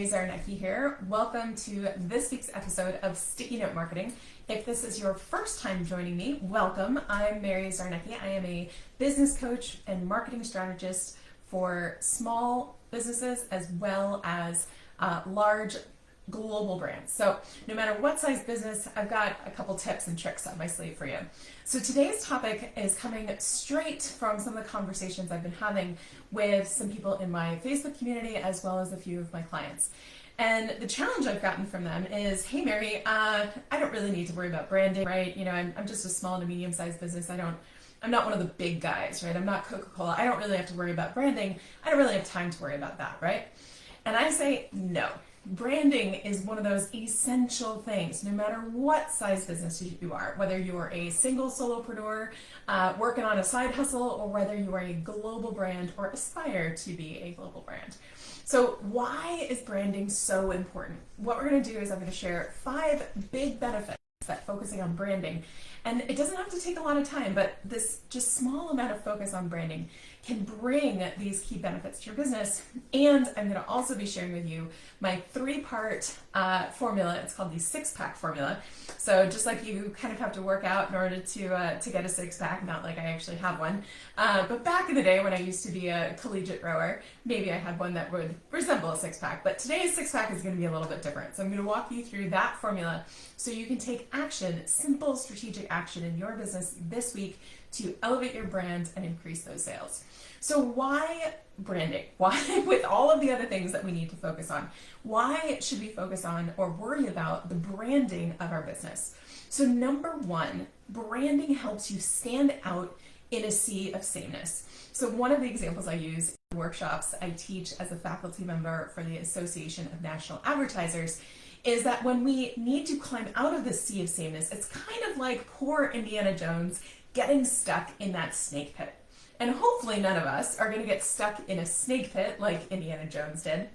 Zarnecki here. Welcome to this week's episode of Sticky Note Marketing. If this is your first time joining me, welcome. I'm Mary Zarnecki. I am a business coach and marketing strategist for small businesses as well as large global brands. So no matter what size business, I've got a couple tips and tricks up my sleeve for you. So today's topic is coming straight from some of the conversations I've been having with some people in my Facebook community as well as a few of my clients. And the challenge I've gotten from them is, hey Mary, I don't really need to worry about branding, right? You know, I'm just a small to medium sized business. I'm not one of the big guys, right? I'm not Coca-Cola. I don't really have to worry about branding. I don't really have time to worry about that, right? And I say, no. Branding is one of those essential things, no matter what size business you are, whether you're a single solopreneur working on a side hustle, or whether you are a global brand or aspire to be a global brand. So why is branding so important? What we're going to do is I'm going to share 5 big benefits that focusing on branding, and it doesn't have to take a lot of time, but this just small amount of focus on branding can bring these key benefits to your business. And I'm going to also be sharing with you my 3-part formula. It's called the 6-pack formula. So just like you kind of have to work out in order to get a 6-pack, not like I actually have one, but back in the day when I used to be a collegiate rower, maybe I had one that would resemble a 6-pack, but today's 6-pack is going to be a little bit different. So I'm going to walk you through that formula so you can take action, simple strategic action in your business this week to elevate your brand and increase those sales. So why branding? Why, with all of the other things that we need to focus on, why should we focus on or worry about the branding of our business? So number 1, branding helps you stand out in a sea of sameness. So one of the examples I use in workshops I teach as a faculty member for the Association of National Advertisers is that when we need to climb out of the sea of sameness, it's kind of like poor Indiana Jones getting stuck in that snake pit. And hopefully none of us are going to get stuck in a snake pit like Indiana Jones did.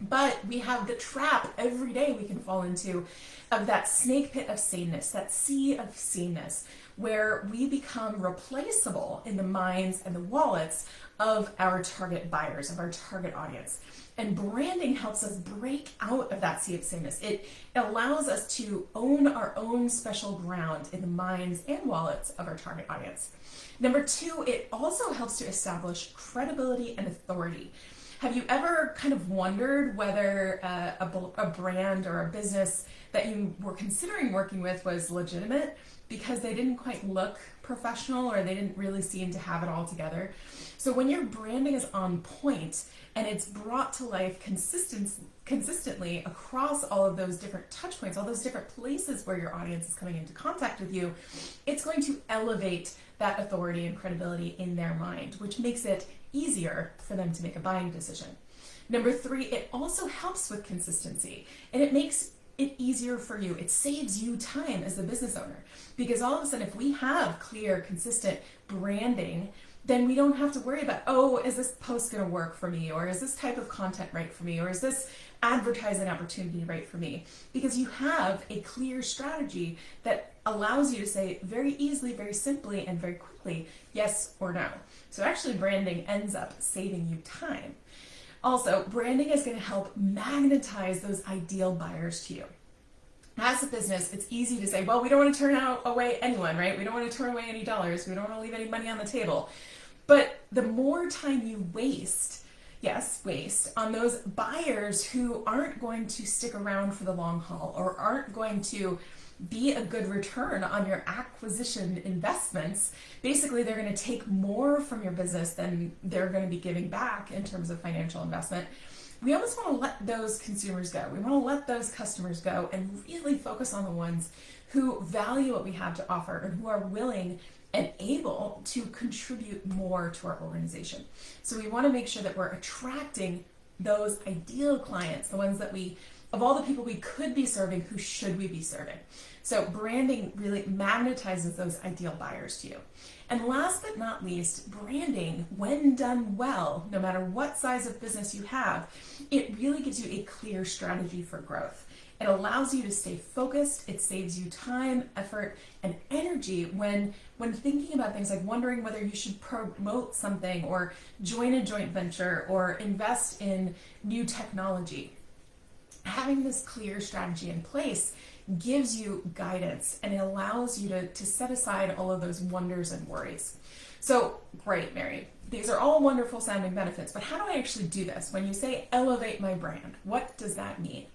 But we have the trap every day we can fall into of that snake pit of sameness, that sea of sameness, where we become replaceable in the minds and the wallets of our target buyers, of our target audience. And branding helps us break out of that sea of sameness. It allows us to own our own special ground in the minds and wallets of our target audience. Number 2, it also helps to establish credibility and authority. Have you ever kind of wondered whether a brand or a business that you were considering working with was legitimate because they didn't quite look professional or they didn't really seem to have it all together? So when your branding is on point and it's brought to life consistently across all of those different touch points, all those different places where your audience is coming into contact with you, it's going to elevate that authority and credibility in their mind, which makes it easier for them to make a buying decision. Number 3, it also helps with consistency, and it makes it easier for you. It saves you time as a business owner, because all of a sudden, if we have clear, consistent branding, then we don't have to worry about, oh, is this post going to work for me? Or is this type of content right for me? Or is this advertising opportunity right for me? Because you have a clear strategy that allows you to say very easily, very simply, and very quickly, yes or no. So actually branding ends up saving you time. Also, branding is going to help magnetize those ideal buyers to you. As a business, it's easy to say, well, we don't want to turn away anyone, right? We don't want to turn away any dollars. We don't want to leave any money on the table. But the more time you waste on those buyers who aren't going to stick around for the long haul or aren't going to be a good return on your acquisition investments, basically they're going to take more from your business than they're going to be giving back in terms of financial investment. We almost want to let those consumers go. We want to let those customers go and really focus on the ones who value what we have to offer and who are willing and able to contribute more to our organization. So we want to make sure that we're attracting those ideal clients, the ones that of all the people we could be serving, who should we be serving? So branding really magnetizes those ideal buyers to you. And last but not least, branding, when done well, no matter what size of business you have, it really gives you a clear strategy for growth. It allows you to stay focused. It saves you time, effort, and energy when thinking about things like wondering whether you should promote something or join a joint venture or invest in new technology. having this clear strategy in place gives you guidance, and it allows you to set aside all of those wonders and worries. So great, Mary. These are all wonderful sounding benefits, but how do I actually do this? When you say elevate my brand, what does that mean?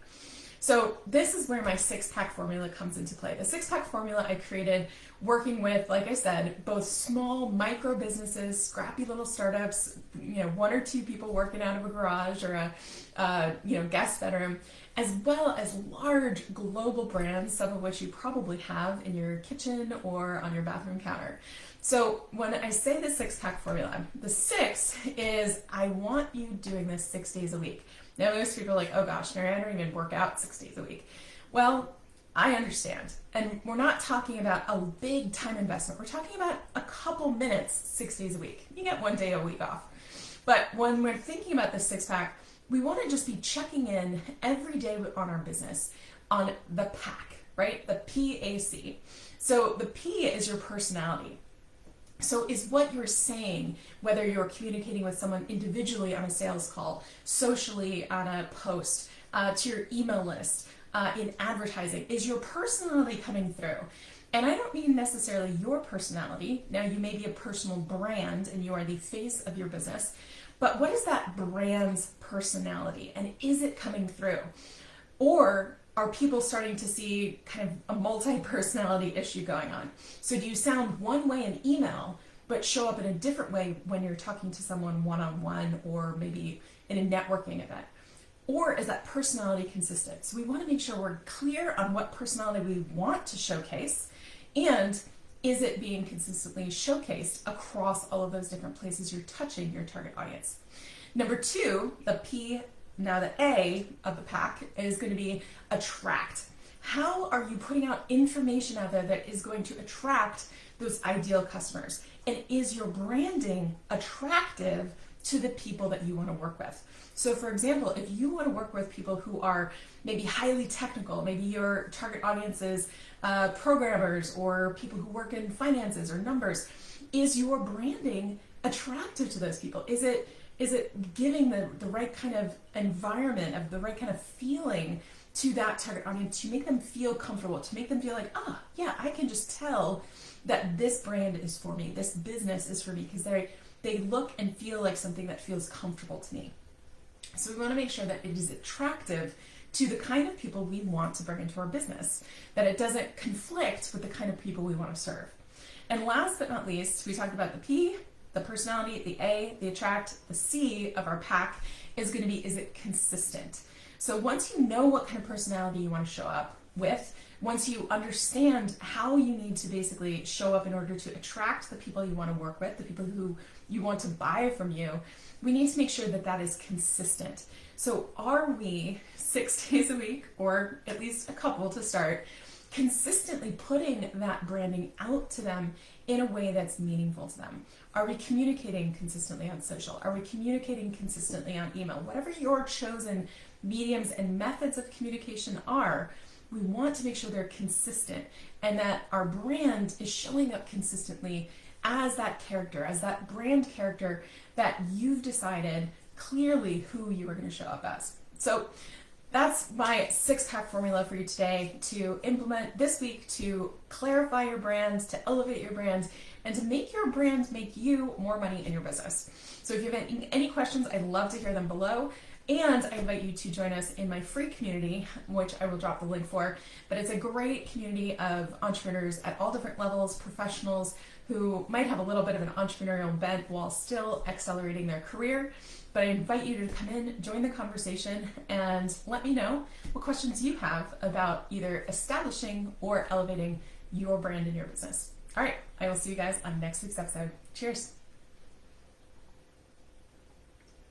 So this is where my 6-pack formula comes into play. The 6-pack formula I created working with, like I said, both small micro businesses, scrappy little startups, 1 or 2 people working out of a garage or a guest bedroom, as well as large global brands, some of which you probably have in your kitchen or on your bathroom counter. So when I say the 6-pack formula, the 6 is I want you doing this 6 days a week. Now, most people are like, oh gosh, Mary, I don't even work out 6 days a week. Well, I understand. And we're not talking about a big time investment. We're talking about a couple minutes 6 days a week. You get 1 day a week off. But when we're thinking about the 6-pack, we want to just be checking in every day on our business on the pack, right? The PAC. So the P is your personality. So is what you're saying, whether you're communicating with someone individually on a sales call, socially on a post, to your email list, in advertising, is your personality coming through? And I don't mean necessarily your personality. Now, you may be a personal brand and you are the face of your business, but what is that brand's personality, and is it coming through? Or are people starting to see kind of a multi-personality issue going on? So do you sound one way in email, but show up in a different way when you're talking to someone one-on-one or maybe in a networking event? Or is that personality consistent? So we want to make sure we're clear on what personality we want to showcase, and is it being consistently showcased across all of those different places you're touching your target audience? Number 2, the P, now the A of the pack, is going to be attract. How are you putting out information out there that is going to attract those ideal customers? And is your branding attractive to the people that you want to work with? So for example, if you want to work with people who are maybe highly technical, maybe your target audience is programmers or people who work in finances or numbers, is your branding attractive to those people? Is it giving the right kind of environment, of the right kind of feeling to that target audience, to make them feel comfortable, to make them feel like, yeah, I can just tell that this brand is for me, this business is for me, because they look and feel like something that feels comfortable to me. So we want to make sure that it is attractive to the kind of people we want to bring into our business, that it doesn't conflict with the kind of people we want to serve. And last but not least, we talked about the P, the personality, the A, the attract, the C of our pack is going to be, is it consistent? So once you know what kind of personality you want to show up with, once you understand how you need to basically show up in order to attract the people you want to work with, the people who you want to buy from you, we need to make sure that that is consistent. So are we 6 days a week, or at least a couple to start, consistently putting that branding out to them in a way that's meaningful to them? Are we communicating consistently on social? Are we communicating consistently on email? Whatever your chosen mediums and methods of communication are, we want to make sure they're consistent and that our brand is showing up consistently as that character, as that brand character that you've decided clearly who you are going to show up as. So that's my 6-pack formula for you today to implement this week to clarify your brand, to elevate your brand, and to make your brand make you more money in your business. So if you have any questions, I'd love to hear them below. And I invite you to join us in my free community, which I will drop the link for. But it's a great community of entrepreneurs at all different levels, professionals who might have a little bit of an entrepreneurial bent while still accelerating their career. But I invite you to come in, join the conversation, and let me know what questions you have about either establishing or elevating your brand in your business. All right, I will see you guys on next week's episode. Cheers.